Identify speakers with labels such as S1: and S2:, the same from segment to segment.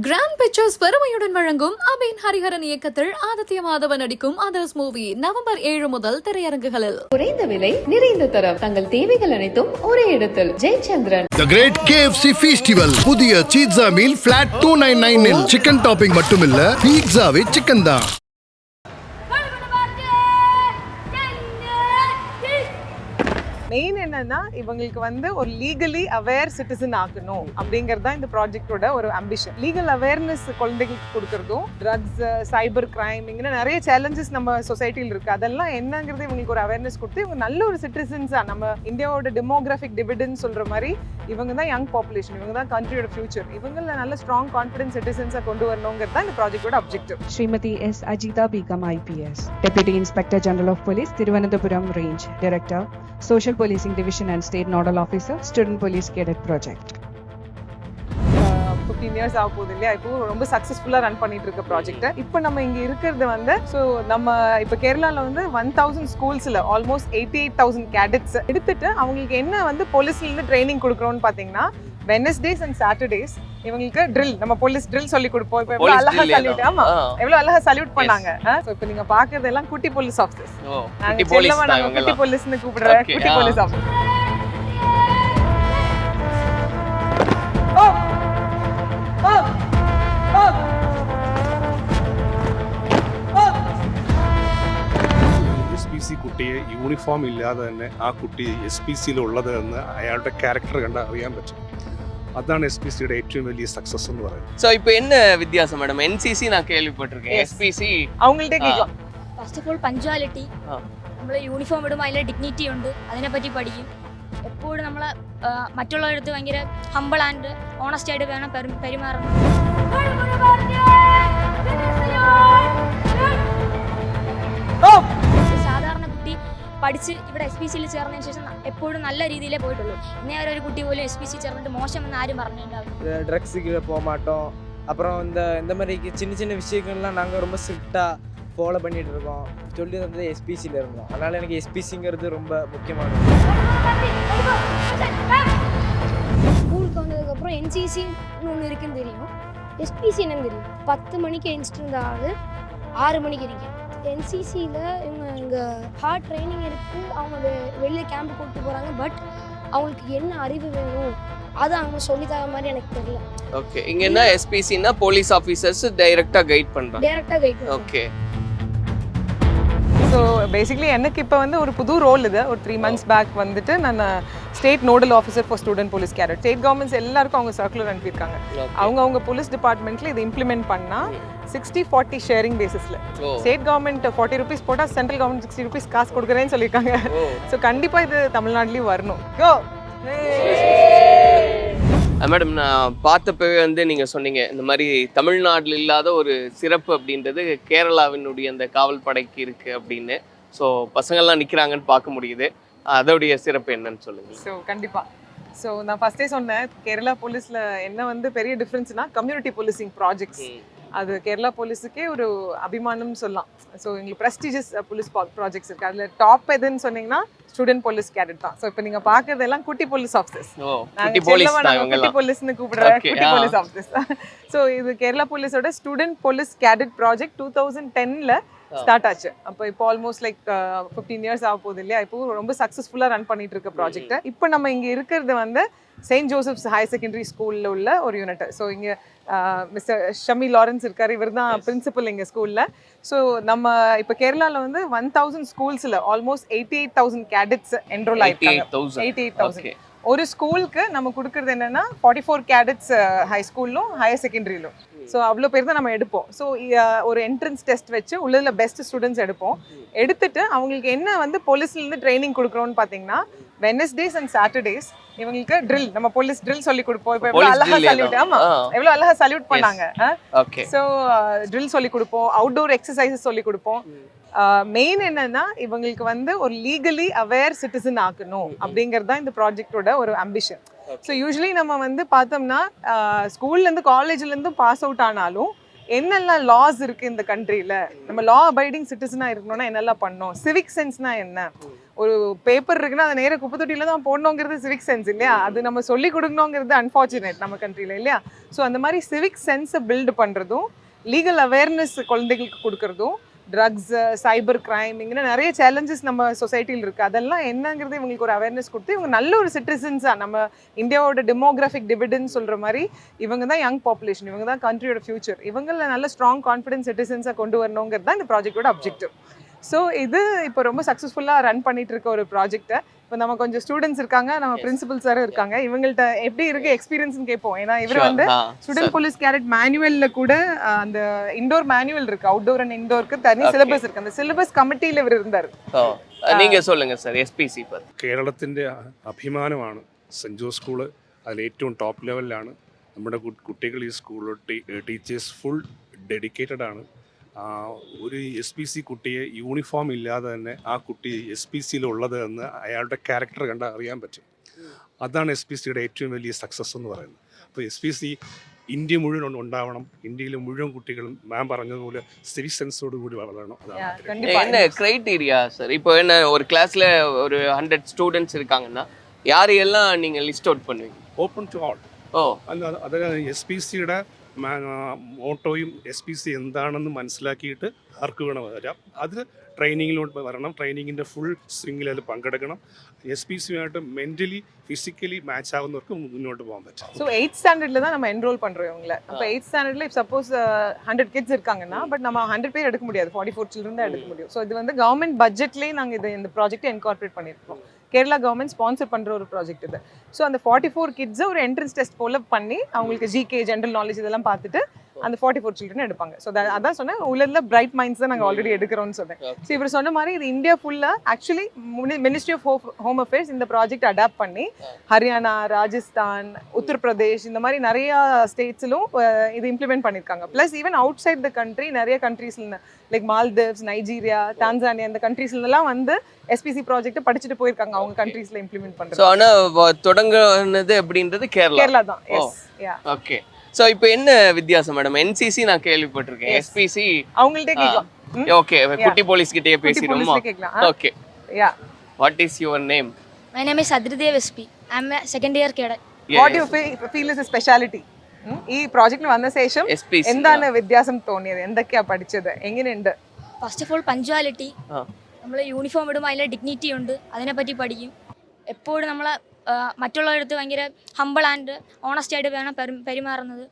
S1: Grand pictures பெருமையுடன் வழங்கும் அபின் ஹரிஹரன் இயக்கத்தில் ஆதித்ய மாதவன் நடிக்கும் அதர்ஸ் மூவி நவம்பர் 7 முதல் திரையரங்குகளில்.
S2: குறைந்த விலை நிறைந்த தரம், தங்கள் தேவைகள் அனைத்தும் ஒரே இடத்தில். Jayachandran.
S3: The Great KFC Festival. புதிய பீட்சா மீல் flat 299 இல் சிக்கன் டாப்பிங் மட்டுமில்ல, பீட்சாவே சிக்கன் தான்.
S4: மெயின் என்னன்னா இவங்களுக்கு வந்து ஒரு லீகலி அவேர் சிட்டிசன் ஆக்கணும் அப்படிங்கிறது தான் இந்த ப்ராஜெக்டோட ஒரு அம்பிஷன். லீகல் அவேர்னஸ் குழந்தைகளுக்கு கொடுக்கறதும், ட்ரக்ஸ், சைபர் கிரைம், இங்கே நிறைய சேலஞ்சஸ் நம்ம சொசைட்டியில் இருக்கு. அதெல்லாம் என்னங்கிறது இவங்களுக்கு ஒரு அவேர்னஸ் கொடுத்து இவங்க நல்ல ஒரு சிட்டிசன்ஸா, நம்ம இந்தியாவோட டெமோகிராஃபிக் டிவிடெண்ட் சொல்ற மாதிரி இவங்க தான் யங் பாப்புலேஷன், இவங்க தான் கண்ட்ரியோட ஃபியூச்சர். இவங்கள நல்ல ஸ்ட்ராங் கான்ஃபிடன்ஸ் சிட்டிசன்ஸா கொண்டு வரணுங்கிறது தான் இந்த ப்ராஜெக்டோட objective.
S5: Srimati S. Ajita Begum IPS, Deputy Inspector General of Police, Thiruvananthapuram Range, Director, Social Policing Division and State Nodal Officer, Student Police Cadet Project.
S4: 15 years ஆக போகுது இல்லையா, இப்போ ரொம்ப சக்ஸஸ்ஃபுல்லாக ரன் பண்ணிட்டு இருக்க ப்ராஜெக்ட். இப்போ நம்ம இங்கே இருக்கிறது வந்து, ஸோ நம்ம இப்போ கேரளாவில் வந்து 1000 ஸ்கூல்ஸில் ஆல்மோஸ்ட் 88,000 கேடட்ஸ் எடுத்துட்டு அவங்களுக்கு என்ன வந்து போலீஸ்லேருந்து ட்ரைனிங் கொடுக்குறோன்னு பார்த்தீங்கன்னா, வெனஸ்டேஸ் அண்ட் சாட்டர்டேஸ் இவங்களுக்கு ட்ரில், நம்ம போலீஸ் ட்ரில் சொல்லி கொடுப்போம். இப்போ எவ்வளோ அழகா சல்யூட், ஆமா எவ்வளோ அழகா சல்யூட் பண்ணாங்க. ஸோ இப்போ நீங்க பாக்குறது எல்லாம் குட்டி போலீஸ் ஆஃபீஸர்ஸ். நாங்க செல்லமா நம்ம குட்டி போலீஸ்னு கூப்பிடுற குட்டி போலீஸ் ஆஃபீஸர்.
S6: SPC കുട്ടിയെ യൂണിഫോം ഇല്ലാതെ തന്നെ ആ കുട്ടി SPCയിൽ ഉള്ളത് എന്ന് അയാളുടെ ക്യാരക്ടർ കണ്ട് അറിയാൻ പറ്റും. அதான் SPCயோட ഏറ്റവും വലിய சக்சஸ் എന്ന് പറയുന്നത്.
S7: சோ இப்போ என்ன வித்தியாசம் மேடம்? NCC நான் கேள்விப்பட்டிருக்கேன், SPC
S4: அவங்கள்ட்ட கேட்கலாம்.
S8: ഫസ്റ്റ് ഓഫ് ഓൾ പഞ്ച്വാലിറ്റി, നമ്മൾ യൂണിഫോം ഇടുമ്പോൾ അതിലെ ഡിഗ്നിറ്റി ഉണ്ട്, അതിനെപ്പറ്റി പഠിക്കും. എപ്പോഴും നമ്മൾ മറ്റുള്ളവരടുത്ത് ഭയങ്കര ഹമ്പിൾ ആൻഡ് ഓണസ്റ്റ് ആയിട്ട് വേണം പെരുമാറുന്നത്. സാധാരണ കുട്ടി படிச்சு ഇവിടെ SPCയിൽ ചേർന്നതിന് ശേഷം എപ്പോഴും நல்ல രീതിയിലേ போயிட்டுള്ളൂ. இன்னும் ஒரு குட்டி போലും SPC சேர்ந்துட்டு மோசம்னு யாரும் പറഞ്ഞിട്ടുണ്ടാവും.
S9: ட்ரக்ஸுக்கு போக மாட்டோம். அப்புறம் இந்த மாதிரி சின்ன சின்ன விஷயங்கள்லாம் நாங்கள் ரொம்ப ஸ்ட்ரிக்டாக ஃபாலோ பண்ணிட்டு இருக்கோம். சொல்லி வந்து SPCயில் இருந்தோம். அதனால் எனக்கு SPCங்கிறது ரொம்ப முக்கியமானது.
S8: ஸ்கூலுக்கு வந்ததுக்கப்புறம் NCCன்னு ஒன்று இருக்குன்னு தெரியும், SPC என்னன்னு தெரியும். 10 மணிக்கு எழுந்திட்டு ஆள் 6 மணிக்கு இருக்கேன். NCCயில் இவங்க இங்கே ஹார்ட் ட்ரைனிங் இருக்குது, அவங்க வெளியே கேம்ப் கூப்பிட்டு போகிறாங்க. பட் அவங்களுக்கு என்ன அறிவு வேணும் அது அவங்க சொல்லித்தர மாதிரி எனக்கு தெரியல.
S7: ஓகே, இங்க என்ன SPCனா போலீஸ் ஆபீசர்ஸ் டைரக்டா கைட் பண்றாங்க.
S8: டைரக்டா கைட்.
S7: ஓகே,
S4: ஸோ பேசிக்லி எனக்கு இப்போ வந்து ஒரு புது ரோல் இது. ஒரு 3 months பேக் வந்துட்டு நான் state nodal officer for student police cadet. State governments எல்லாருக்கும் அவங்க சர்க்குலர் அனுப்பியிருக்காங்க. அவங்க போலீஸ் டிபார்ட்மெண்ட்டில் இதை இம்ப்ளிமெண்ட் பண்ணால் 60-40 ஷேரிங் பேசிஸில் ஸ்டேட் கவர்மெண்ட் 40 rupees போட்டால் சென்ட்ரல் கவர்மெண்ட் 60 rupees காசு கொடுக்குறேன்னு சொல்லியிருக்காங்க. ஸோ கண்டிப்பாக இது தமிழ்நாட்டிலையும் வரணும். கோ
S7: மேடம், நான் பார்த்தப்பவே வந்து நீங்க சொன்னீங்க இந்த மாதிரி தமிழ்நாட்டில் இல்லாத ஒரு சிறப்பு அப்படின்றது கேரளாவினுடைய அந்த காவல் படைக்கு இருக்கு அப்படின்னு. ஸோ பசங்கள்லாம் நிற்கிறாங்கன்னு பார்க்க முடியுது. அதோடைய சிறப்பு என்னன்னு சொல்லுங்க.
S4: ஸோ கண்டிப்பாக, ஸோ நான் ஃபஸ்ட்டே சொன்னேன், கேரளா போலீஸில் என்ன வந்து பெரிய டிஃப்ரென்ஸ்னா கம்யூனிட்டி போலீசிங் ப்ராஜெக்ட்ஸ். அது கேரளா போலீஸுக்கே ஒரு அபிமானம் சொல்லலாம். ஸோ எங்களுக்கு ப்ரெஸ்டீஜியஸ் போலீஸ் ப்ராஜெக்ட்ஸ் இருக்குது. அதில் டாப் எதுன்னு சொன்னீங்கன்னா ஸ்டூடெண்ட் போலீஸ் கேடட் தான். ஸோ இப்போ நீங்கள் பார்க்கறது எல்லாம் குட்டி போலீஸ் ஆஃபீஸர்ஸ். நாங்கள் குட்டி போலீஸ்னு கூப்பிடுற குட்டி போலீஸ் ஆஃபீஸர்ஸ். ஸோ இது கேரளா போலீஸோட ஸ்டூடெண்ட் போலீஸ் கேடட் ப்ராஜெக்ட் 2010ல் ஸ்டார்ட் ஆச்சு. அப்போ இப்போ ஆல்மோஸ்ட் லைக் 15 years ஆக போகுது இல்லையா, இப்போ ரொம்ப சக்ஸஸ்ஃபுல்லாக ரன் பண்ணிட்டு இருக்க ப்ராஜெக்ட். இப்போ நம்ம இங்கே இருக்கிறது வந்து செயின்ட் ஜோசப்ஸ் ஹையர் செகண்டரி ஸ்கூலில் உள்ள ஒரு யூனிட். ஸோ இங்கே மிஸ்டர் ஷமி லாரன்ஸ் இருக்கார், இவர் தான் பிரின்சிபல் எங்கள் ஸ்கூலில். ஸோ நம்ம இப்போ கேரளாவில் வந்து 1000 ஸ்கூல்ஸில் ஆல்மோஸ்ட் 88,000 கேடட்ஸ் என்ரோல் ஆகிருக்காங்க. 88,000 ஒரு ஸ்கூலுக்கு நம்ம கொடுக்குறது என்னென்னா 44 கேடட்ஸ் ஹை ஸ்கூல்லும் ஹையர் செகண்டரியிலும். ஸோ அவ்வளோ பேர் தான் நம்ம எடுப்போம். ஸோ ஒரு என்ட்ரன்ஸ் டெஸ்ட் வச்சு உள்ளதில் பெஸ்ட் ஸ்டூடெண்ட்ஸ் எடுப்போம். எடுத்துட்டு அவங்களுக்கு என்ன வந்து போலீஸ்லேருந்து ட்ரைனிங் கொடுக்குறோன்னு பார்த்தீங்கன்னா, வெனஸ்டேஸ் அண்ட் சாட்டர்டேஸ் இவங்களுக்கு ட்ரில், நம்ம போலீஸ் ட்ரில் சொல்லி கொடுப்போம். இப்போ எவ்வளோ அழகா சல்யூட், ஆமா எவ்வளோ அழகா சல்யூட் பண்ணாங்க. ஸோ ட்ரில் சொல்லி கொடுப்போம், அவுட்டோர் எக்ஸசைசஸ் சொல்லி கொடுப்போம். மெயின் என்னன்னா இவங்களுக்கு வந்து ஒரு லீகலி அவேர் சிட்டிசன் ஆக்கணும் அப்படிங்கிறது தான் இந்த ப்ராஜெக்டோட ஒரு அம்பிஷன். ஸோ யூஸ்வலி நம்ம வந்து பார்த்தோம்னா ஸ்கூல்லேருந்து காலேஜ்லேருந்து பாஸ் அவுட் ஆனாலும் என்னெல்லாம் லாஸ் இருக்குது இந்த கண்ட்ரியில், நம்ம லா அபைடிங் சிட்டிசனாக இருக்கணும்னா என்னெல்லாம் பண்ணணும், சிவிக் சென்ஸ்னா என்ன, ஒரு பேப்பர் இருக்குன்னா அதை நேர குப்பை தொட்டியில தான் போடணுங்கிறது சிவிக் சென்ஸ் இல்லையா? அது நம்ம சொல்லி கொடுக்கணுங்கிறது அன்ஃபார்ச்சுனேட் நம்ம கண்ட்ரியில் இல்லையா? ஸோ அந்த மாதிரி சிவிக் சென்ஸை பில்டு பண்ணுறதும், லீகல் அவேர்னஸ் குழந்தைகளுக்கு கொடுக்கறதும், ட்ரக்ஸ், சைபர் கிரைம், இங்கே நிறைய சேலஞ்சஸ் நம்ம சொசைட்டியில் இருக்குது. அதெல்லாம் என்னங்கிறது இவங்களுக்கு ஒரு அவேர்னஸ் கொடுத்து இவங்க நல்ல ஒரு சிட்டிசன்ஸாக, நம்ம இந்தியாவோட டெமோகிராஃபிக் டிவிடெண்ட் சொல்கிற மாதிரி இவங்க தான் யங் பாப்புலேஷன், இவங்க தான் கண்ட்ரியோட ஃபியூச்சர், இவங்கள நல்ல ஸ்ட்ராங் கான்ஃபிடன்ஸ் சிட்டிசன்ஸாக கொண்டு வரணுங்கிறது தான் இந்த ப்ராஜெக்டோட அப்ஜெக்டிவ். ஸோ இது இப்போ ரொம்ப சக்ஸஸ்ஃபுல்லாக ரன் பண்ணிட்டு இருக்க ஒரு ப்ராஜெக்டை. இப்போ நம்ம கொஞ்சம் ஸ்டூடெண்ட்ஸ் இருக்காங்க, நம்ம பிரின்சிபல் சார் இருக்காங்க, இவங்கள்ட்ட எப்படி இருக்கு எக்ஸ்பீரியன்ஸ்னு கேட்போம். ஏன்னா இவர் வந்து ஸ்டூடெண்ட் போலீஸ் கேடட் மேனுவல்ல கூட அந்த இண்டோர் மேனுவல் இருக்கு, அவுட்டோர் அண்ட் இண்டோருக்கு தனி சிலபஸ் இருக்கு. அந்த சிலபஸ் கமிட்டியில் இவர் இருந்தார்.
S7: நீங்க சொல்லுங்க சார் എസ്പിസി പറ്റി.
S6: കേരളത്തിൻ്റെ അഭിമാനമാണ് സെൻറ്റ് ജോസ് സ്കൂള്. അതിൽ ഏറ്റവും ടോപ്പ് ലെവലിലാണ്. നമ്മുടെ കുട്ടികൾ ഈ സ്കൂളിൽ ടീച്ചേഴ്സ് ഫുൾ ഡെഡിക്കേറ്റഡ് ആണ്. ഒരു SPC കുട്ടിയെ യൂണിഫോം ഇല്ലാതെ തന്നെ ആ കുട്ടി SPCയിലുള്ളത് എന്ന് അയാളുടെ ക്യാരക്ടർ കണ്ടാൽ അറിയാൻ പറ്റും. അതാണ് SPCയുടെ ഏറ്റവും വലിയ സക്സസ് എന്ന് പറയുന്നത്. അപ്പോൾ SPC ഇന്ത്യ മുഴുവൻ ഉണ്ടാവണം, ഇന്ത്യയിലെ മുഴുവൻ കുട്ടികളും മാം പറഞ്ഞതുപോലെ സിവിക് സെൻസോട് കൂടി വളരണം. അതാണ്
S7: என்ன கிரைட்டீரியா சார்? இப்போ என்ன ஒரு கிளாஸ்ல ஒரு 100 ஸ்டூடெண்ட்ஸ் இருக்காங்கன்னா யாரையெல்லாம் நீங்க லிஸ்ட் அவுட் பண்ணுவீங்க?
S6: Open to all. അത് SPCയുടെ മോട്ടോയും SPC എന്താണെന്ന് മനസ്സിലാക്കിയിട്ട് ആർക്ക് വേണം വരാം. അത് ട്രെയിനിങ്ങിലോട്ട് വരണം, ട്രെയിനിങ്ങിൻ്റെ ഫുൾ സ്വിങ്ങിൽ അതിൽ പങ്കെടുക്കണം. SPCയുമായിട്ട് മെൻ്റലി ഫിസിക്കലി മാച്ച് ആവുന്നവർക്ക് മുന്നോട്ട് പോകാൻ പറ്റും.
S4: ஸோ 8th ஸ்டாண்டர்டில் தான் நம்ம என்ரோல் பண்ணுறோம் இவங்கள. அப்போ 8th ஸ்டாண்டர்டில் இப்போ சப்போஸ் 100 கிட்ஸ் இருக்காங்கன்னா, பட் நம்ம 100 பேர் எடுக்க முடியாது, 44 சில்ட்ரன் தான் எடுக்க முடியும். ஸோ இது வந்து கவர்மெண்ட் பட்ஜெட்லேயே நாங்கள் இந்த ப்ராஜெக்ட்டை இன்கார்பரேட் பண்ணியிருக்கோம். கேரளா கவர்மெண்ட் ஸ்பான்சர் பண்ணுற ஒரு ப்ராஜெக்ட் இது. ஸோ அந்த 44 கிட்ஸை ஒரு என்ட்ரன்ஸ் டெஸ்ட் போல் பண்ணி அவங்களுக்கு ஜிகே, ஜென்ரல் நாலேஜ் இதெல்லாம் பார்த்துட்டு அந்த 44 சில்ட்ரன் எடுப்பாங்க. ஸோ அதான் சொன்னேன், உள்ள பிரைட் மைண்ட்ஸ் தான் நாங்கள் ஆல்ரெடி எடுக்கிறோம்னு சொன்னேன். ஸோ இவர் சொன்ன மாதிரி இது இந்தியா ஃபுல்லாக actually ministry of home affairs இந்த ப்ராஜெக்ட் அடாப்ட் பண்ணி ஹரியானா, ராஜஸ்தான், உத்தரப்பிரதேஷ் இந்த மாதிரி நிறையா ஸ்டேட்ஸிலும் இது இம்ப்ளிமெண்ட் பண்ணியிருக்காங்க. Plus even outside the country நிறைய கண்ட்ரீஸ்ல லைக் மால்தீவ்ஸ், நைஜீரியா, டான்சானியா இந்த கண்ட்ரீஸ்லாம் வந்து SPC ப்ராஜெக்ட் படிச்சுட்டு போயிருக்காங்க அவங்க கண்ட்ரீஸ்ல இம்ப்ளிமெண்ட் பண்றாங்க.
S7: சோ ஆனா தொடங்குனது அப்படின்றது கேரளா
S4: தான். எஸ், யா.
S7: ஓகே. சோ இப்போ என்ன வித்தியாசம் மேடம்? NCC நான் கேள்விப்பட்டிருக்கேன், SPC
S4: அவங்கள்ட்ட கேட்கலாம்.
S7: ஓகே, குட்டி போலீஸ் கிட்டே பேசிடுவோமா? Okay,
S4: yeah.
S7: What is your name?
S8: My name is Adridev SP. I'm a second year cadet.
S4: What do you feel is a speciality? ഈ പ്രോജക്റ്റിന് വന്ന ശേഷം എന്താണ് വ്യത്യാസം തോന്നിയത്? എന്തൊക്കെയാ പഠിച്ചത്? എങ്ങനെയുണ്ട്?
S8: First of all punctuality. നമ്മൾ യൂണിഫോം ഇടുമ്പോൾ അതിലെ ഡിഗ്നിറ്റി ഉണ്ട്, അതിനെപ്പറ്റി പഠിക്കും. എപ്പോഴും നമ്മളെ മറ്റുള്ളവരടുത്ത് ഭയങ്കര ഹമ്പിൾ ആൻഡ് ഓണസ്റ്റ് ആയിട്ട് വേണം പെരുമാറുന്നത്.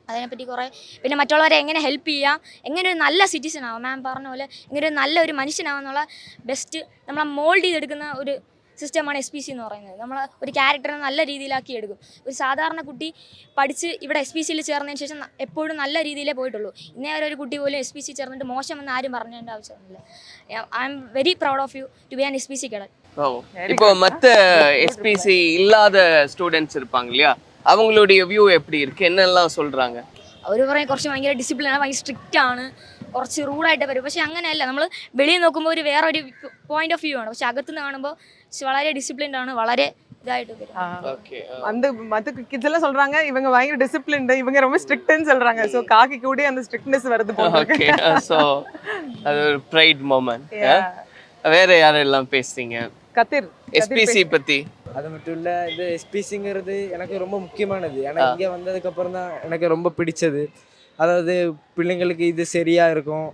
S8: അതിനെപ്പറ്റി കുറേ, പിന്നെ മറ്റുള്ളവരെ എങ്ങനെ ഹെൽപ്പ് ചെയ്യാം, എങ്ങനെ ഒരു നല്ല സിറ്റിസൺ ആവാം, മാം പറഞ്ഞ പോലെ എങ്ങനെ ഒരു നല്ല ഒരു മനുഷ്യനാവാന്നുള്ള ബെസ്റ്റ് നമ്മളെ മോൾഡ് ചെയ്തെടുക്കുന്ന ഒരു സിസ്റ്റമാണ് SPC എന്ന് പറയുന്നത്. നമ്മൾ ഒരു ക്യാരക്ടറിനെ നല്ല രീതിയിലാക്കി എടുക്കും. ഒരു സാധാരണ കുട്ടി പഠിച്ച് ഇവിടെ SPCയിൽ ചേർന്നതിന് ശേഷം എപ്പോഴും നല്ല രീതിയിലേ പോയിട്ടുള്ളൂ. ഇന്നേ വരെ ഒരു കുട്ടി പോലും SPC ചേർന്നിട്ട് മോശമെന്ന് ആരും പറഞ്ഞതിൻ്റെ ആവശ്യമൊന്നുമില്ല. I'm very proud of you to be an SPC cadet.
S7: இப்போ மற்ற SPC இல்லாத ஸ்டூடெண்ட்ஸ் இருப்பாங்க இல்லையா, அவங்களுடைய வியூ எப்படி இருக்கு, என்னெல்லாம் சொல்றாங்க?
S8: അവർ പറയും കുറച്ച് ഭയങ്കര ഡിസിപ്ലിനാണ്, ഭയങ്കര സ്ട്രിക്റ്റ് ആണ്, കുറച്ച് റൂഡായിട്ട് വരും. പക്ഷെ അങ്ങനെയല്ല, നമ്മൾ വെളിയിൽ നോക്കുമ്പോൾ ഒരു വേറെ ഒരു പോയിന്റ് ഓഫ് വ്യൂ ആണ്, പക്ഷെ അകത്തുനിന്ന് കാണുമ്പോൾ വളരെ ഡിസിപ്ലിൻഡ് ആണ്, വളരെ இதாயிட்டு வரும்.
S4: அந்த மத்த கிட்ஸ் எல்லாம் சொல்றாங்க இவங்க பயங்கர டிசிப்ளின்டு, இவங்க ரொம்ப ஸ்ட்ரிக்ட்னு சொல்றாங்க. சோ காக்கி கூட அந்த ஸ்ட்ரிக்ட்னஸ் வருது போல.
S7: ஓகே, சோ அது ஒரு ப்ரைட் மொமெண்ட். வேற யாரெல்லாம் பேசுறீங்க?
S4: கதிர்
S7: SPC பத்தி.
S9: அது மட்டும் இல்லை, இது SPCங்கிறது எனக்கு ரொம்ப முக்கியமானது. ஏன்னா இங்கே வந்ததுக்கப்புறம் தான் எனக்கு ரொம்ப பிடிச்சது. அதாவது பிள்ளைங்களுக்கு இது சரியாக இருக்கும்,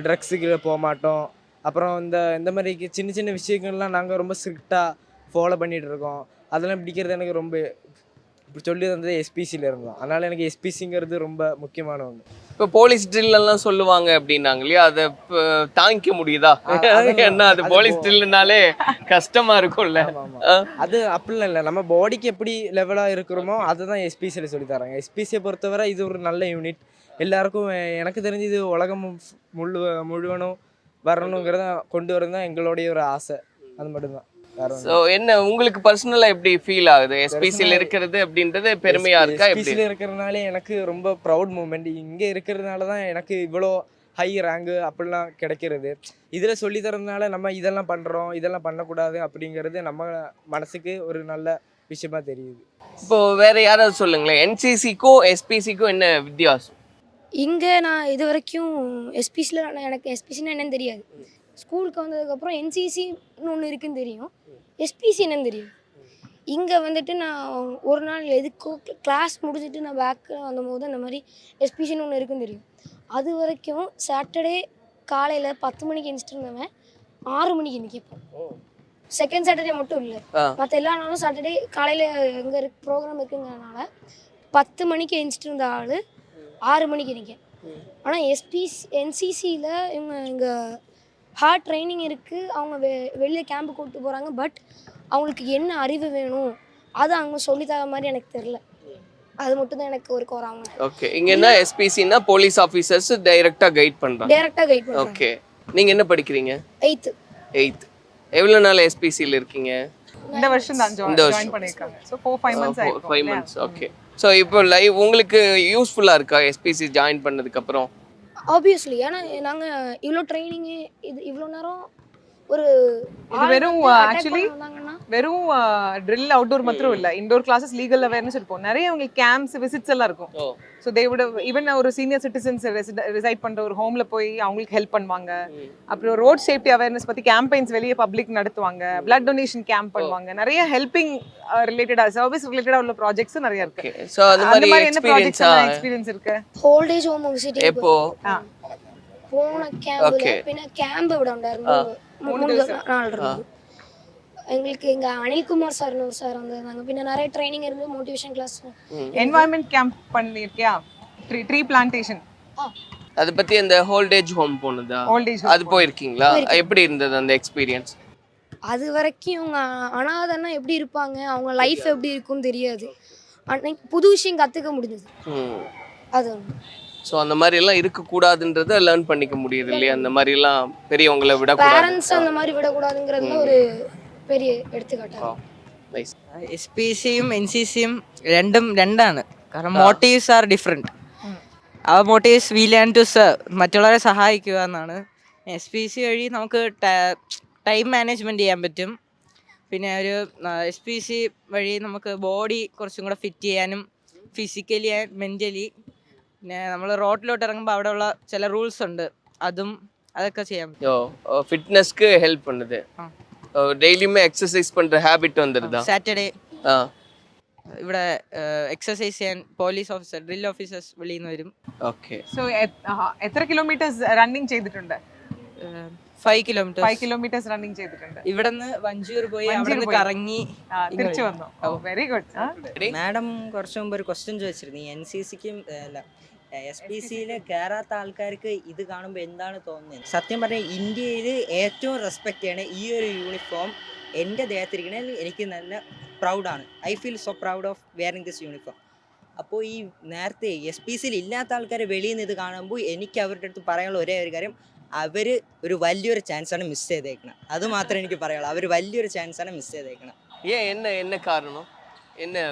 S9: ட்ரக்ஸுக்கு போக மாட்டோம். அப்புறம் இந்த மாதிரி சின்ன சின்ன விஷயங்கள்லாம் நாங்கள் ரொம்ப ஸ்ட்ரிக்டாக ஃபாலோ பண்ணிகிட்டு இருக்கோம். அதெல்லாம் பிடிக்கிறது எனக்கு ரொம்ப இப்படி சொல்லி தந்தது SPCயில் இருந்தோம். அதனால் எனக்கு SPCங்கிறது ரொம்ப முக்கியமான ஒன்று.
S7: இப்போ போலீஸ் ட்ரில் எல்லாம் சொல்லுவாங்க அப்படின்னாங்க இல்லையா, அதை தாங்கிக்க முடியுதா? என்ன அது போலீஸ் ட்ரில்னாலே கஷ்டமா இருக்கும்ல.
S9: அது அப்படிலாம் இல்லை, நம்ம பாடிக்கு எப்படி லெவலாக இருக்கிறோமோ அதுதான் SPCயில் சொல்லி தராங்க. SPCயை பொறுத்தவரை இது ஒரு நல்ல யூனிட். எல்லாருக்கும் எனக்கு தெரிஞ்சு இது உலகம் முழுவதும் வரணுங்கிறத கொண்டு வரது தான் எங்களுடைய ஒரு ஆசை. அது மட்டும்தான்.
S7: சோ என்ன உங்களுக்கு பர்சனலா எப்படி ஃபீல் ஆகுது SPCயில் இருக்கிறது அப்படின்றது? பெருமையா இருக்கா?
S9: SPCயில் இருக்கிறதுனாலே எனக்கு ரொம்ப ப்ரௌட் மூமெண்ட். இங்கே இருக்கிறதுனால தான் எனக்கு இவ்வளோ ஹை ரேங்கு அப்படிலாம் கிடைக்கிறது. இதில் சொல்லி தரதுனால நம்ம இதெல்லாம் பண்ணுறோம், இதெல்லாம் பண்ணக்கூடாது அப்படிங்கிறது நம்ம மனசுக்கு ஒரு நல்ல விஷயமா தெரியுது.
S7: இப்போ வேற யாராவது சொல்லுங்களேன், NCCக்கும் SPCக்கும் என்ன வித்தியாசம்?
S8: இங்கே நான் இது வரைக்கும் SPCயில் எனக்கு SPCன்னா என்னன்னு தெரியாது. ஸ்கூலுக்கு வந்ததுக்கப்புறம் என்சிசின்னு ஒன்று இருக்குன்னு தெரியும், எஸ்பிசி என்னன்னு தெரியும். இங்கே வந்துட்டு நான் ஒரு நாள் எதுக்கோ கிளாஸ் முடிஞ்சிட்டு நான் பேக்கில் வந்தபோது அந்த மாதிரி எஸ்பிசின்னு ஒன்று இருக்குன்னு தெரியும். அது வரைக்கும் சாட்டர்டே காலையில் 10 மணிக்கு எந்திரிச்சிட்டு இருந்தவன் 6 மணிக்கு நிற்கப்போம். செகண்ட் சாட்டர்டே மட்டும் இல்லை, மற்ற எல்லா நாளும் சாட்டர்டே காலையில் எங்கே ப்ரோக்ராம் இருக்குங்கிறனால 10 மணிக்கு எந்திரிச்சிட்டு இருந்த ஆள் 6 மணிக்கு நிற்க. ஆனால் என்சிசியில் இவங்க இங்கே ஹார்ட் ட்ரைனிங் இருக்குது, அவங்க வெளியே கேம்பு கூப்பிட்டு போகிறாங்க. பட் அவங்களுக்கு என்ன அறிவு வேணும் அது அவங்க சொல்லித்தர மாதிரி எனக்கு தெரில. அது மட்டும் தான் எனக்கு ஒரு கோராம.
S7: ஓகே, இங்க என்ன எஸ்பிசினா போலீஸ் ஆபீசர்ஸ் டைரக்டா கைட் பண்றாங்க.
S8: டைரக்டா கைட் பண்றாங்க.
S7: ஓகே, நீங்க என்ன படிக்கிறீங்க?
S8: 8th.
S7: எவ்வளவு நாள் எஸ்பிசில இருக்கீங்க?
S4: இந்த வருஷம் தான் ஜாயின் பண்ணிருக்காங்க. சோ 4-5 months ஆயிருக்கு.
S7: 5 months. ஓகே, சோ இப்போ லைவ் உங்களுக்கு யூஸ்ஃபுல்லா இருக்கா எஸ்பிசி ஜாயின் பண்ணதுக்கு அப்புறம்?
S8: ஆப்வியஸ்லி, ஏன்னா நாங்கள் இவ்வளோ ட்ரைனிங்கு இவ்வளோ நேரம் ஒரு
S4: இது வெறும் ஆக்சுவலி வெறும் ட்ரில் அவுட்டோர் மாத்திரம் இல்ல, இன்டோர் கிளாஸஸ், லீகல் அவேர்னஸ் இருக்கும், நிறைய உங்களுக்கு கேம்ப்ஸ் விசிட்ஸ் எல்லாம் இருக்கும். ஸோ தே வுட் ஈவன் ஒரு சீனியர் சிட்டிசன்ஸ் ரிசைட் பண்ற ஒரு ஹோம்ல போய் அவங்களுக்கு ஹெல்ப் பண்ணுவாங்க. அப்புறம் ரோட் சேஃப்டி அவேர்னஸ் பத்தி கேம்பெயின்ஸ் வெளியே பப்ளிக் நடத்துவாங்க, பிளட் டொனேஷன் கேம்ப் பண்ணுவாங்க, நிறைய ஹெல்பிங் ரிலேட்டடா சர்வீஸ் ரிலேட்டடா உள்ள ப்ராஜெக்ட்ஸ் நிறைய இருக்கு.
S7: சோ அந்த மாதிரி
S4: என்ன ப்ராஜெக்ட்ஸ் எக்ஸ்பீரியன்ஸ் இருக்கு?
S8: ஹோல்டேஜ் ஹோம் விசிட்
S7: எப்போ
S8: போன கேம்ப்ல பின்ன கேம்ப் விட வந்தாரு 3 நாள் இருந்து. எங்களுக்கு இங்க அனில்குமார் சார்னு ஒரு சார் வந்தாங்க. பின்ன நிறைய ட்ரைனிங் இருந்து மோட்டிவேஷன் கிளாஸ்,
S4: என்வாயர்மெண்ட் கேம்ப் பண்ணிருக்கியா? ட்ரீ பிளான்டேஷன்
S7: அத பத்தி அந்த ஓல்டேஜ் ஹோம் போனதா? அது போயிருக்கீங்களா? எப்படி இருந்தது அந்த எக்ஸ்பீரியன்ஸ்?
S8: அது வரைக்கும் இவங்க அனாதைன்னா எப்படி இருப்பாங்க, அவங்க லைஃப் எப்படி இருக்கும்னு தெரியாது. அன்னைக்கு புது விஷயம் கற்றுக்க முடிஞ்சது. அது
S7: ஸோ அந்த மாதிரி எல்லாம் இருக்கக்கூடாதுன்றதை லேர்ன் பண்ணிக்க முடியுது இல்லையா? அந்த மாதிரி எல்லாம் பெரியவங்களை விடக்கூடாது,
S8: பேரண்ட்ஸ் அந்த மாதிரி விடக்கூடாதுங்கிறது ஒரு பெரிய എടുത്തുകാട്ടാണ്.
S10: എസ്പിസിയും എൻസിസിയും രണ്ടാണ്. കാരണം മോട്ടീവ്സ് ആർ ഡിഫറെൻറ്റ്. ആ മോട്ടീവ്സ് വി ലേൺ ടു മറ്റുള്ളവരെ സഹായിക്കുക എന്നാണ്. എസ്പിസി വഴി നമുക്ക് ടൈം മാനേജ്മെൻറ്റ് ചെയ്യാൻ പറ്റും. പിന്നെ ഒരു എസ്പിസി വഴി നമുക്ക് ബോഡി കുറച്ചും കൂടെ ഫിറ്റ് ചെയ്യാനും ഫിസിക്കലി ആൻഡ് മെൻ്റലി. പിന്നെ നമ്മൾ റോഡിലോട്ട് ഇറങ്ങുമ്പോൾ അവിടെയുള്ള ചില റൂൾസ് ഉണ്ട്, അതൊക്കെ ചെയ്യാൻ പറ്റും.
S7: ஃபிட்னஸ்க்கு ஹெல்ப் பண்ணுது. டெய்லியுமே எக்ஸசைஸ் பண்ற ஹாபிட் வந்துருதா?
S10: സാറ്റർഡേ ഇവിടെ എക്സസൈസ് ചെയ്യാൻ പോലീസ് ഓഫീസർ, ഡ്രിൽ ഓഫീസേഴ്സ് വെളിയിൽ നിന്ന് വരും.
S7: ഓക്കെ,
S4: സോ എത്ര കിലോമീറ്റേഴ്സ് റണ്ണിങ് ചെയ്തിട്ടുണ്ട്?
S10: 5 kilometers.
S4: 5 kilometers റണ്ണിങ് ചെയ്തിട്ടുണ്ട്.
S10: ഇവിടുന്ന് വഞ്ചൂർ പോയി അവിടുന്ന് കറങ്ങി
S4: തിരിച്ചു വന്നു. Very good.
S11: മാഡം കുറച്ച് മുമ്പ് ഒരു ക്വസ്റ്റ്യൻ ചോദിച്ചിരുന്നു, NCCക്കും അല്ല SPCയിൽ കയറാത്ത ആൾക്കാർക്ക് ഇത് കാണുമ്പോൾ എന്താണ് തോന്നുന്നത്? സത്യം പറഞ്ഞാൽ ഇന്ത്യയിൽ ഏറ്റവും റെസ്പെക്റ്റ് ചെയ്യണ ഈ ഒരു യൂണിഫോം എൻ്റെ ദേഹത്തിരിക്കണേൽ എനിക്ക് നല്ല പ്രൗഡാണ്. I feel so proud of wearing this uniform. അപ്പോൾ ഈ നേരത്തെ SPCയിൽ ഇല്ലാത്ത ആൾക്കാരെ വെളിയിൽ നിന്ന് ഇത് കാണുമ്പോൾ എനിക്ക് അവരുടെ അടുത്ത് പറയാനുള്ള ഒരേ ഒരു കാര്യം, അവർ ഒരു വലിയൊരു ചാൻസാണ് മിസ് ചെയ്തേക്കണം. അത് മാത്രമേ എനിക്ക് പറയുള്ളൂ, അവർ വലിയൊരു ചാൻസാണ് മിസ് ചെയ്തേക്കണം.
S7: என்ன காரணம்? என்ன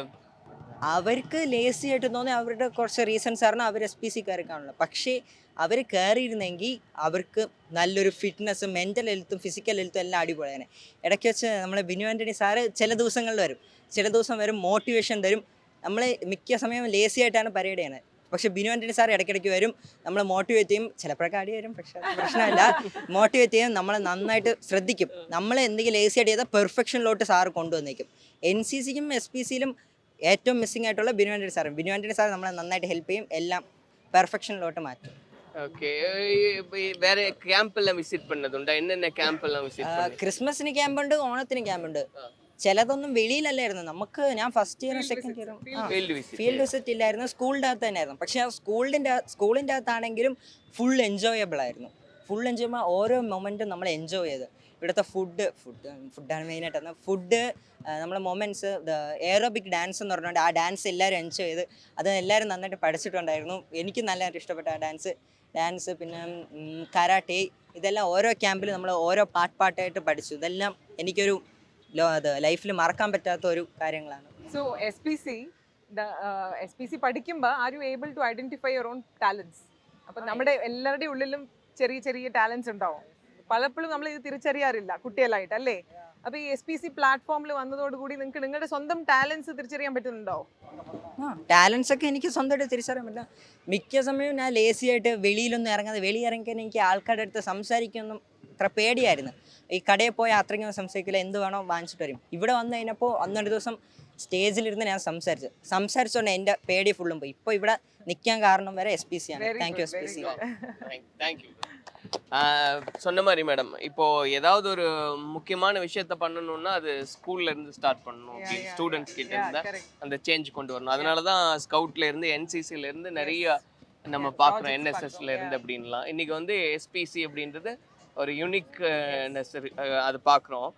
S11: അവർക്ക് ലേസി ആയിട്ട് തോന്നി അവരുടെ കുറച്ച് റീസൺസ് ആണ് അവർ SPCക്കാർക്കാണല്ലോ. പക്ഷേ അവർ കയറിയിരുന്നെങ്കിൽ അവർക്ക് നല്ലൊരു ഫിറ്റ്നസ്, മെൻ്റൽ ഹെൽത്തും ഫിസിക്കൽ ഹെൽത്തും എല്ലാം അടിപൊളിയാണ്. ഇടയ്ക്ക് വെച്ച് നമ്മളെ ബിനു ആൻ്റണി സാറ് ചില ദിവസങ്ങളിൽ വരും, ചില ദിവസം വരും മോട്ടിവേഷൻ തരും. നമ്മൾ മിക്ക സമയം ലേസി ആയിട്ടാണ് പരേഡ് ചെയ്യുന്നത്. പക്ഷേ ബിനു ആൻ്റണി സാർ ഇടയ്ക്കിടയ്ക്ക് വരും, നമ്മളെ മോട്ടിവേറ്റ് ചെയ്യും. ചിലപ്പോഴൊക്കെ അടി വരും, പക്ഷേ പ്രശ്നമില്ല. മോട്ടിവേറ്റ് ചെയ്യും, നമ്മളെ നന്നായിട്ട് ശ്രദ്ധിക്കും. നമ്മളെ എന്തെങ്കിലും ലേസി ആയിട്ട് ചെയ്താൽ പെർഫെക്ഷനിലോട്ട് സാറ് കൊണ്ടുവന്നേക്കും. NCCക്കും SPCയിലും ഏറ്റവും മിസ്സിംഗ് ആയിട്ടുള്ള ബിനു ആൻ്റണി സാർ. ബിനു ആൻ്റണി സാർ നമ്മളെ നന്നായിട്ട് ഹെൽപ്പ് ചെയ്യും, എല്ലാം പെർഫെക്ഷനിലോട്ട് മാറ്റും.
S7: ஓகே, வேற கேம்ப் எல்லாம் விசிட் பண்ணதுண்டா? என்னென்ன கேம்ப் எல்லாம் விசிட் பண்ணீங்க?
S11: ക്രിസ്മസിന് ക്യാമ്പുണ്ട്, ഓണത്തിന് ക്യാമ്പുണ്ട്. ചിലതൊന്നും വെളിയിലല്ലായിരുന്നു. നമുക്ക് ഞാൻ ഫസ്റ്റ് ഇയറും സെക്കൻഡ് ഇയറും ഫീൽഡ് വിസിറ്റ് ഇല്ലായിരുന്നു, സ്കൂളിൻ്റെ അകത്ത് തന്നെയായിരുന്നു. പക്ഷേ ആ സ്കൂളിൻ്റെ അകത്താണെങ്കിലും ഫുൾ എൻജോയബിൾ ആയിരുന്നു. ഫുൾ എൻജോയ്, ഓരോ മൊമെൻറ്റും നമ്മൾ എൻജോയ് ചെയ്ത്. ഇവിടുത്തെ ഫുഡാണ് മെയിനായിട്ട്. ഫുഡ്, നമ്മളെ മൊമെൻറ്റ്സ്, എയറോബിക് ഡാൻസ് എന്ന് പറഞ്ഞുകൊണ്ട് ആ ഡാൻസ് എല്ലാവരും എൻജോയ് ചെയ്ത് അത് എല്ലാവരും നന്നായിട്ട് പഠിച്ചിട്ടുണ്ടായിരുന്നു. എനിക്ക് നല്ലതായിട്ട് ഇഷ്ടപ്പെട്ട ആ ഡാൻസ് പിന്നെ കരാട്ടെ, ഇതെല്ലാം ഓരോ ക്യാമ്പിൽ നമ്മൾ ഓരോ പാട്ടായിട്ട് പഠിച്ചു. ഇതെല്ലാം എനിക്കൊരു ലൈഫിൽ മറക്കാൻ പറ്റാത്ത ഒരു കാര്യങ്ങളാണ്.
S4: സോ SPC പഠിക്കുമ്പോൾ are you able to identify your own talents? അപ്പം നമ്മുടെ എല്ലാവരുടെയും ഉള്ളിലും ചെറിയ ചെറിയ ടാലൻസ് ഉണ്ടാവും. പലപ്പോഴും നമ്മൾ ഇത് തിരിച്ചറിയാറില്ല കുട്ടികളായിട്ട്, അല്ലേ? അപ്പോൾ ഈ SPC പ്ലാറ്റ്ഫോമിൽ വന്നതോടുകൂടി നിങ്ങൾക്ക് നിങ്ങളുടെ സ്വന്തം ടാലൻസ് തിരിച്ചറിയാൻ പറ്റുന്നുണ്ടോ?
S11: ടാലൻസ് ഒക്കെ എനിക്ക് സ്വന്തമായിട്ട് തിരിച്ചറിയാൻ പറ്റില്ല. മിക്ക സമയവും ഞാൻ ലേസി ആയിട്ട് വെളിയിലൊന്നും ഇറങ്ങാതെ, വെളിയിറങ്ങിക്കാൻ എനിക്ക് ആൾക്കാരുടെ അടുത്ത് സംസാരിക്കൊന്നും അത്ര പേടിയായിരുന്നു. ഈ കടയിൽ പോയി അത്രയ്ക്കും സംസാരിക്കില്ല, എന്ത് വേണോ വാങ്ങിച്ചിട്ട് വരും. ഇവിടെ വന്നു കഴിഞ്ഞപ്പോൾ അന്നൊരു ദിവസം സ്റ്റേജിലിരുന്ന് ഞാൻ സംസാരിച്ചോണ്ട് എൻ്റെ പേടി ഫുള്ളും പോയി. ഇപ്പോൾ ഇവിടെ നിൽക്കാൻ കാരണം വരെ SPC ആണ്. Thank you SPC.
S7: தேங்க்யூ. சொன்ன மாதிரி மேடம், இப்போ ஏதாவது ஒரு முக்கியமான விஷயத்த பண்ணணும்னா அது ஸ்கூல்ல இருந்து ஸ்டார்ட் பண்ணணும். ஸ்டூடெண்ட்ஸ் கிட்ட இருந்து அந்த சேஞ்ச் கொண்டு வரணும். அதனால தான் ஸ்கவுட்ல இருந்து NCCல இருந்து நிறைய நம்ம பார்க்குறோம், NSSல இருந்து அப்படின்லாம். இன்னைக்கு வந்து SPC அப்படின்றது ஒரு யூனிக்னஸ் அது பார்க்குறோம்.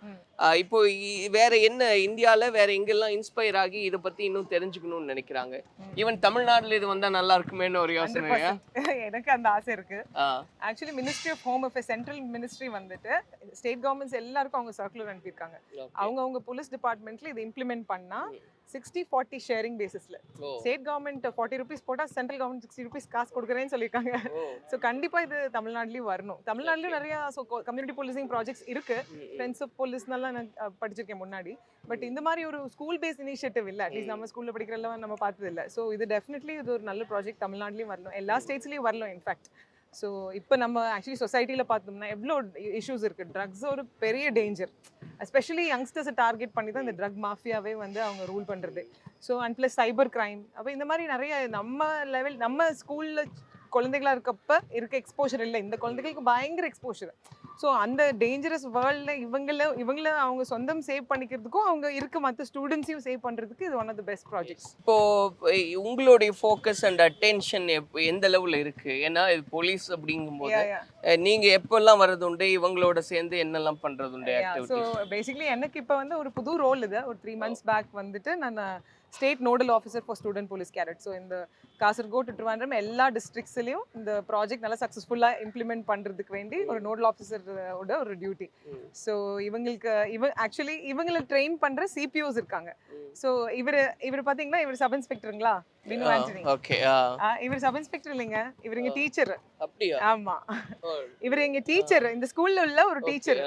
S7: இப்போ வேற என்ன இந்தியாவில் வேற எங்கெல்லாம் இன்ஸ்பயர் ஆகி இதை பற்றி இன்னும் தெரிஞ்சுக்கணும்னு நினைக்கிறாங்க? ஈவன் தமிழ்நாட்டில் இது வந்தால் நல்லா இருக்குமேன்னு ஒரு யோசனை.
S4: எனக்கு அந்த ஆசை இருக்கு. Actually ministry of home affairs, central ministry வந்துட்டு ஸ்டேட் கவர்மெண்ட்ஸ் எல்லாருக்கும் அவங்க சர்க்குலர் அனுப்பியிருக்காங்க. அவங்க போலீஸ் டிபார்ட்மெண்ட்ல இதை இம்ப்ளிமெண்ட் பண்ணா 60-40 ஷேரிங் பேசிஸ்ல ஸ்டேட் கவர்மெண்ட் 40 rupees போட்டா சென்ட்ரல் கவர்மெண்ட் 60 rupees காசு கொடுக்குறேன்னு சொல்லியிருக்காங்க. ஸோ கண்டிப்பா இது தமிழ்நாட்டிலயும் வரணும். தமிழ்நாட்டிலும் நிறைய கம்யூனிட்டி போலீசிங் ப்ராஜெக்ட்ஸ் இருக்கு. ஃப்ரெண்ட்ஸ் ஆஃப் போலீஸ்னால நான் படிச்சிருக்கேன் முன்னாடி. பட் இந்த மாதிரி ஒரு ஸ்கூல் பேஸ் இனிஷியேட்டிவ் இல்லை. அட்லீஸ்ட் நம்ம ஸ்கூல்ல படிக்கிறதெல்லாம் நம்ம பார்த்தது இல்லை. ஸோ இது டெஃபினெட்லி இது ஒரு நல்ல ப்ராஜெக்ட் தமிழ்நாட்டிலையும் வரணும், எல்லா ஸ்டேட்ஸ்லையும் வரணும் இன்ஃபேக்ட். ஸோ இப்போ நம்ம ஆக்சுவலி சொசைட்டியில் பார்த்தோம்னா எவ்வளோ இஷ்யூஸ் இருக்குது. ட்ரக்ஸ் ஒரு பெரிய டேஞ்சர், எஸ்பெஷலி யங்ஸ்டர்ஸை டார்கெட் பண்ணி தான் இந்த ட்ரக் மாஃபியாவே வந்து அவங்க ரூல் பண்ணுறது. So and plus cyber crime. அப்போ இந்த மாதிரி நிறைய நம்ம ஸ்கூலில் குழந்தைகளாக இருக்கப்ப இருக்க எக்ஸ்போஷர் இல்லை, இந்த குழந்தைகளுக்கு பயங்கர எக்ஸ்போஷர். ஸோ அந்த டேஞ்சரஸ் வேர்ல்டில் இவங்கள அவங்க சொந்தம் சேவ் பண்ணிக்கிறதுக்கும் அவங்க இருக்க மற்ற ஸ்டூடெண்ட்ஸையும் சேவ் பண்ணுறதுக்கு இது one of the best projects.
S7: இப்போ உங்களுடைய ஃபோக்கஸ் அண்ட் அட்டென்ஷன் எந்த லெவலில் இருக்குது? ஏன்னா இது போலீஸ் அப்படிங்கும்போது நீங்கள் எப்போல்லாம் வர்றது உண்டு, இவங்களோட சேர்ந்து என்னெல்லாம் பண்ணுறது உண்டு?
S4: ஸோ பேசிக்லி எனக்கு இப்போ வந்து ஒரு புது ரோல் இது. ஒரு 3 months பேக் வந்துட்டு நான் state nodal officer for student police cadet. So இந்த காசர்கோட் டு ட்ரிவாண்ட்ரம் எல்லா டிஸ்ட்ரிக்ட்ஸ்லையும் இந்த ப்ராஜெக்ட் நல்லா சக்ஸஸ்ஃபுல்லாக இம்ப்ளிமெண்ட் பண்ணுறதுக்கு வேண்டி ஒரு நோடல் ஆஃபீஸரோட ஒரு டியூட்டி. ஸோ ஆக்சுவலி இவங்களை ட்ரெயின் பண்ணுற CPOs இருக்காங்க. ஸோ இவர் பார்த்தீங்கன்னா இவர் சப் இன்ஸ்பெக்டருங்களா, பினு ஆண்டனி.
S7: ஓகே.
S4: இவர் சப் இன்ஸ்பெக்டர் இல்லைங்க, இவர் இங்க டீச்சர்.
S7: அப்படியா?
S4: ஆமா, இவர் எங்க டீச்சர், இந்த ஸ்கூல்ல உள்ள ஒரு டீச்சர்.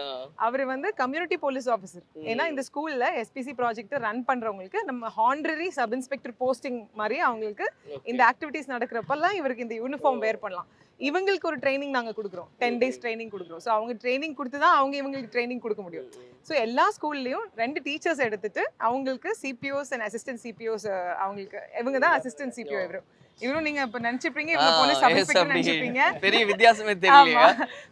S4: அவர் வந்து கம்யூனிட்டி போலீஸ் ஆஃபீஸர். ஏன்னா இந்த ஸ்கூல்ல SPC ப்ராஜெக்ட் ரன் பண்றவங்களுக்கு நம்ம ஹானரரி சப் இன்ஸ்பெக்டர் போஸ்டிங் மாதிரி அவங்களுக்கு இந்த ஆக்டிவிட்டிஸ் நடக்கிறப்பெல்லாம் இவருக்கு இந்த யூனிஃபார்ம் வேர் பண்ணலாம். இவங்களுக்கு ஒரு ட்ரைனிங் நாங்கள் கொடுக்குறோம், 10 days ட்ரைனிங் கொடுக்குறோம். ஸோ அவங்க ட்ரைனிங் கொடுத்து தான் இவங்களுக்கு ட்ரைனிங் கொடுக்க முடியும். ஸோ எல்லா ஸ்கூல்லையும் 2 டீச்சர்ஸ் எடுத்துட்டு அவங்களுக்கு CPOs அண்ட் அசிஸ்டன்ட் CPOs, அவங்களுக்கு இவங்க தான் அசிஸ்டன்ட் CPO. இவரும் நீங்க இப்ப நினைச்சிருப்பீங்க இவங்க போலீஸ் சப் இன்ஸ்பெக்டர் நினைச்சிருப்பீங்க, பெரிய வித்தியாசமே தெரியல.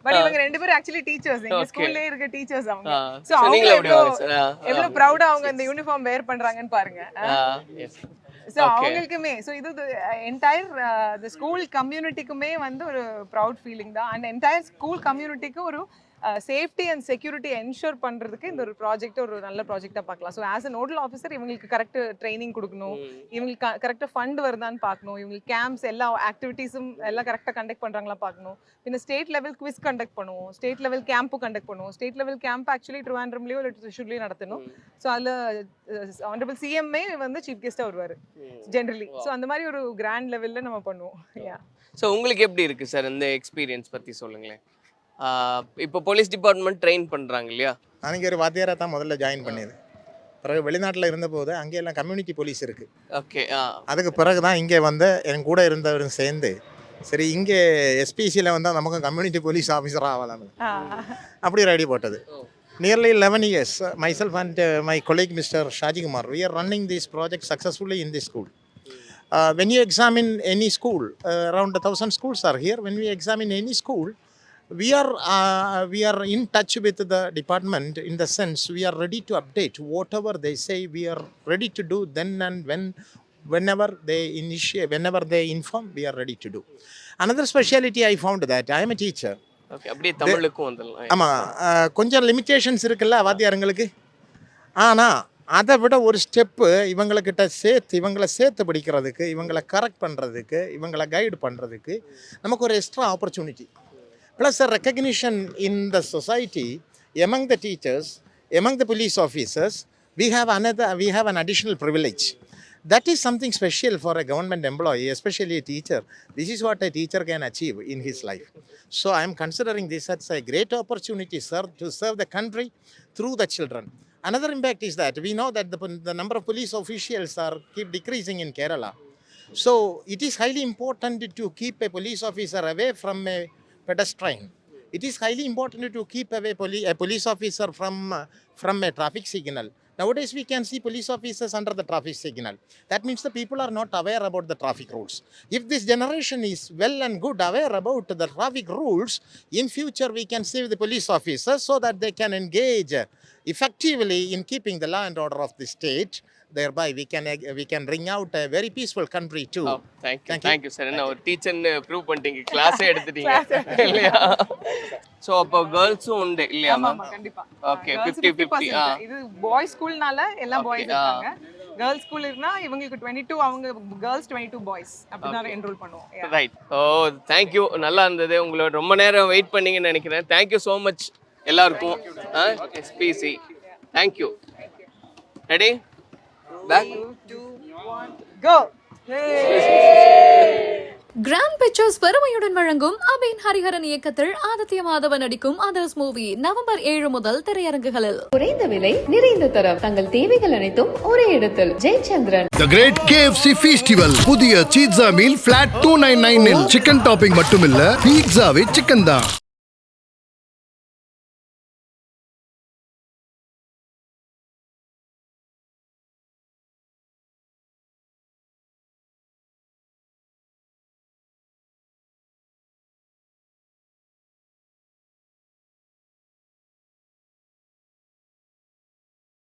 S4: பட் இவங்க 2 பேரும் ஆக்சுவலி டீச்சர்ஸ், எங்க ஸ்கூல்ல இருக்க டீச்சர்ஸ் அவங்க. சோ அவங்க எவ்வளவு ப்ரௌடா அவங்க இந்த யூனிஃபார்ம் வேர் பண்றாங்கன்னு பாருங்க. ஸோ அவங்களுக்குமே இது என்டையர் த ஸ்கூல் கம்யூனிட்டிக்குமே வந்து ஒரு ப்ரௌட் ஃபீலிங் தான். அண்ட் என்டையர் ஸ்கூல் கம்யூனிட்டிக்கு ஒரு சேஃப்டி அண்ட் செக்யூரிட்டி என்ஷூர் பண்ணுறதுக்கு இந்த ஒரு ப்ராஜெக்ட் ஒரு நல்ல ப்ராஜெக்டாக பார்க்கலாம். So as a nodal officer இவங்களுக்கு கரெக்ட் ட்ரைனிங் கொடுக்கணும், இவங்களுக்கு கரெக்டாக ஃபண்ட் வருதான்னு பார்க்கணும், இவங்களுக்கு கேம்ப்ஸ் எல்லா ஆக்டிவிட்டீஸும் எல்லாம் கரெக்டாக கண்டக்ட் பண்ணுறாங்களா பார்க்கணும். பின்ன ஸ்டேட் லெவல் குவிஸ் கண்டக்ட் பண்ணுவோம், ஸ்டேட் லெவல் கேம்ப்பும் கண்டக்ட் பண்ணுவோம். ஸ்டேட் லெவல் கேம்ப் ஆக்சுவலி ட்ரிவாண்ட்ரம்லேயோ இல்லை த்ரிஷூர்லேயும் நடத்தணும். ஸோ அதில் ஆனரபிள் CMA வந்து சீஃப் கெஸ்ட்டாக வருவார் ஜென்ரலி. ஸோ அந்த மாதிரி ஒரு கிராண்ட் லெவலில் நம்ம பண்ணுவோம்.
S7: ஸோ உங்களுக்கு எப்படி இருக்குது சார் இந்த எக்ஸ்பீரியன்ஸ் பற்றி சொல்லுங்களேன். இப்போ போலீஸ் டிபார்ட்மெண்ட் ட்ரெயின் பண்ணுறாங்க இல்லையா?
S12: அன்றைக்கி ஒரு வாத்தியாராக தான் முதல்ல ஜாயின் பண்ணியது. பிறகு வெளிநாட்டில் இருந்தபோது அங்கே எல்லாம் கம்யூனிட்டி போலீஸ் இருக்குது.
S7: ஓகே.
S12: அதுக்கு பிறகு தான் இங்கே வந்து என் கூட இருந்தவரும் சேர்ந்து சரி இங்கே SPCயில் வந்தால் நமக்கு கம்யூனிட்டி போலீஸ் ஆஃபீஸராக ஆகலாம், அப்படி ரெடி போட்டது. Nearly 11 years, myself and my colleague Mr. Shaji Kumar, we are running this project successfully in this school. When you examine any school, around 1,000 schools are here. When we examine any school, we are in touch with the department in the sense we are ready to update whatever they say. We are ready to do then and whenever they inform, we are ready to do. Another speciality I found that I am a teacher.
S7: Okay, அப்படியே தமிழுக்கும் வந்துடலாம்.
S12: ஆமாம், கொஞ்சம் limitations இருக்குல்ல வாத்தியாரங்களுக்கு. ஆனால் அதை விட ஒரு ஸ்டெப்பு இவங்களை சேர்த்து படிக்கிறதுக்கு, இவங்களை கரெக்ட் பண்ணுறதுக்கு, இவங்களை கைடு பண்ணுறதுக்கு நமக்கு ஒரு extra opportunity. Plus a recognition in the society among the teachers, among the police officers, we have an additional privilege. That is something special for a government employee, especially a teacher. This is what a teacher can achieve in his life. So I am considering this as a great opportunity, sir, to serve the country through the children. Another impact is that we know that the number of police officials keep decreasing in Kerala. So it is highly important to keep a police officer away from a pedestrian, It is highly important to keep away a police officer from a traffic signal. Nowadays, we can see police officers under the traffic signal. That means the people are not aware about the traffic rules. If this generation is well and good aware about the traffic rules, in future we can save the police officers so that they can engage effectively in keeping the law and order of the state. Thereby, we can bring out a very peaceful country too.
S7: Thank you sir. என்ன ஒரு டீச்சர்னு prove பண்ணிட்டீங்க, கிளாஸே எடுத்துட்டீங்க இல்லையா? So அப்போ கேர்ள்ஸும் உண்டு இல்லையா ma'am?
S4: கண்டிப்பா.
S7: Okay, 50-50.
S4: இது பாய்ஸ் ஸ்கூல்னால எல்லாம் பாய்ஸ் இருக்காங்க. கேர்ள்ஸ் ஸ்கூல் இருந்தா இவங்களுக்கு 22, அவங்க கேர்ள்ஸ் 22 பாய்ஸ் அப்படிதான் என்ரோல் பண்ணுவோம்.
S7: ரைட். ஓ தேங்க்யூ, நல்லா இருந்தது. உங்களோட ரொம்ப நேரம் வெயிட் பண்ணீங்கன்னு நினைக்கிறேன். தேங்க்யூ ஸோ மச் எல்லாருக்கும். SPC thank you. Ready? Back 2 1
S4: go.
S1: Grand pictures பெருமையுடன் வழங்கும் அபின் ஹரிஹரன் இயக்கத்தில் ஆதித்ய மாதவன் நடிக்கும் அதர்ஸ் மூவி நவம்பர் 7 முதல் திரையரங்குகளில்.
S2: குறைந்த விலை நிறைந்த தரம் தங்கள் தேவைகள் அனைத்தும் ஒரே இடத்தில். Jayachandran.
S3: The Great KFC Festival புதிய சீட்ஸா மீல் flat 299 இல் சிக்கன் டாப்பிங் மட்டுமில்ல, பீட்சாவே சிக்கன் தான்.